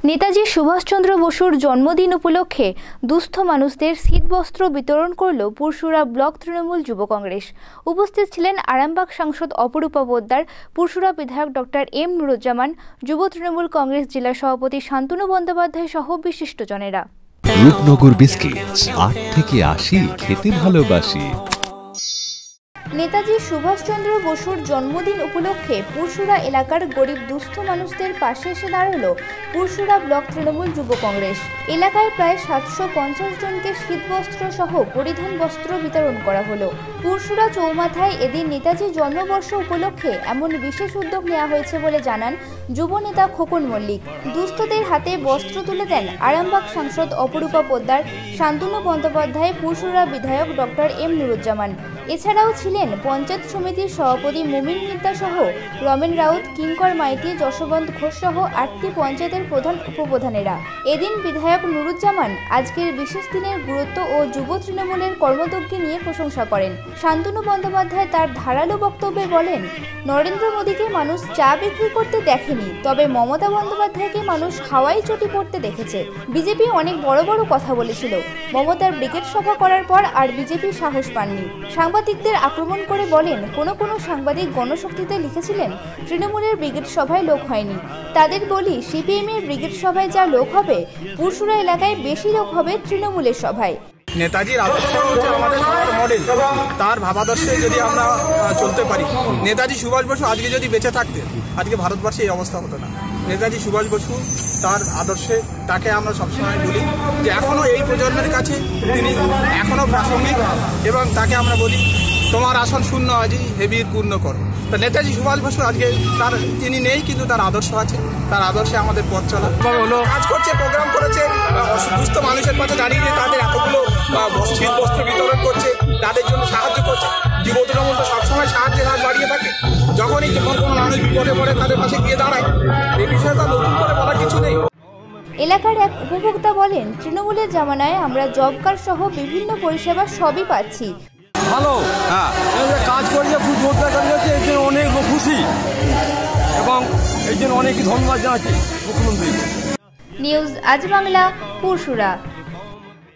নেতাজি সুভাষচন্দ্র বসুর জন্মদিন উপলক্ষে দুস্থ মানুষদের শীতবস্ত্র বিতরণ করল পুরসুরা ব্লক তৃণমূল যুব কংগ্রেস। উপস্থিত ছিলেন আরামবাগ সাংসদ অপরূপা পোদ্দার, পুরসুরা বিধায়ক ডক্টর এম নুরুজ্জামান, যুব তৃণমূল কংগ্রেস জেলা সভাপতি শান্তনু বন্দ্যোপাধ্যায় সহ বিশিষ্টজনেরা। রূপনগর বিস্কিটস 8 থেকে 80 খেতে ভালোবাসি। নেতাজি সুভাষচন্দ্র বসুর জন্মদিন উপলক্ষে পুরসুরা এলাকার গরিব দুস্থ মানুষদের পাশে এসে দাঁড়ালো পুরসুরা ব্লক তৃণমূল যুব কংগ্রেস। এলাকায় প্রায় 750 জনকে শীতবস্ত্র সহ পরিধান বস্ত্র বিতরণ করা হলো। পুরসুরা চৌমাথায় এদিন নেতাজির জন্মবর্ষ উপলক্ষে এমন বিশেষ উদ্যোগ নেওয়া হয়েছে বলে জানান যুব নেতা খোকন মল্লিক। দুস্থদের হাতে বস্ত্র তুলে দেন আরামবাগ সাংসদ অপরূপা পোদ্দার, শান্তনু বন্দ্যোপাধ্যায়, পুরসুরা বিধায়ক ডক্টর এম নুরুজ্জামান। এছাড়াও ছিলেন পঞ্চায়েত সমিতির সভাপতি মুমিন মিদ্দা সহ রমেন রাউত, কিঙ্কর মাইতি, যশবন্ত ঘোষ সহ 8টি পঞ্চায়েতের প্রধান উপপ্রধানেরা। এদিন বিধায়ক নুরুজ্জামান আজকের বিশেষ দিনের গুরুত্ব ও যুব তৃণমূলের কর্মযজ্ঞ নিয়ে প্রশংসা করেন। শান্তনু বন্দ্যোপাধ্যায় তার ধারালো বক্তব্যে বলেন, নরেন্দ্র মোদীকে মানুষ চা বিক্রি করতে দেখেনি, তবে মমতা বন্দ্যোপাধ্যায়কে মানুষ হাওয়াই চটি পড়তে দেখেছে। বিজেপি অনেক বড় বড় কথা বলেছিল, মমতার ব্রিগেড সভা করার পর আর বিজেপি সাহস পাননি। সাংবাদিকদের আক্রমণ করে বলেন, কোনো সাংবাদিক গণশক্তিতে লিখেছিলেন তৃণমূলের ব্রিগেড সভায় লোক হয়নি। তাদের বলি, সিপিএম এর ব্রিগেড সভায় যা লোক হবে, পুরসুরা এলাকায় বেশি লোক হবে তৃণমূলের সভায়। নেতাজির আদর্শ হচ্ছে আমাদের সবার মডেল। তার ভাবাদর্শে যদি আমরা চলতে পারি, নেতাজি সুভাষ বসু আজকে যদি বেঁচে থাকতেন, আজকে ভারতবর্ষে এই অবস্থা হতো না। নেতাজি সুভাষ বসু তার আদর্শে, তাকে আমরা সবসময় বলি যে এখনও এই প্রজন্মের কাছে তিনি এখনও প্রাসঙ্গিক, এবং তাকে আমরা বলি তোমার আসন শূন্য আজই হেবির পূর্ণ করো। তা নেতাজি সুভাষ বসু আজকে তিনি নেই, কিন্তু তার আদর্শ আছে, তার আদর্শে আমাদের পথ চলা হলো। কাজ করছে, প্রোগ্রাম করেছে, সুস্থ মানুষের পাশে দাঁড়িয়ে তাদের এতগুলো শীত বস্ত্র বিতরণ করছে, তাদের জন্য সাহায্য করছে। যুব তৃণমূল তো সবসময় সাহায্যের হাত বাড়িয়ে থাকে, যখনই কোনো মানুষ বিপদে পড়ে তাদের পাশে গিয়ে দাঁড়ায়। এই বিষয়ে তো নতুন করে বলার কিছু নেই। এলাকার এক উপভোক্তা বলেন, তৃণমূলের জামানায় আমরা জব কার্ড সহ বিভিন্ন পরিষেবা সবই পাচ্ছি। ভালো, হ্যাঁ, কাজ করিয়ে এই জন্য অনেক খুশি এবং এই জন্য অনেক ধন্যবাদ জানাচ্ছি মুখ্যমন্ত্রী। নিউজ আজ বাংলা, পুরসুরা।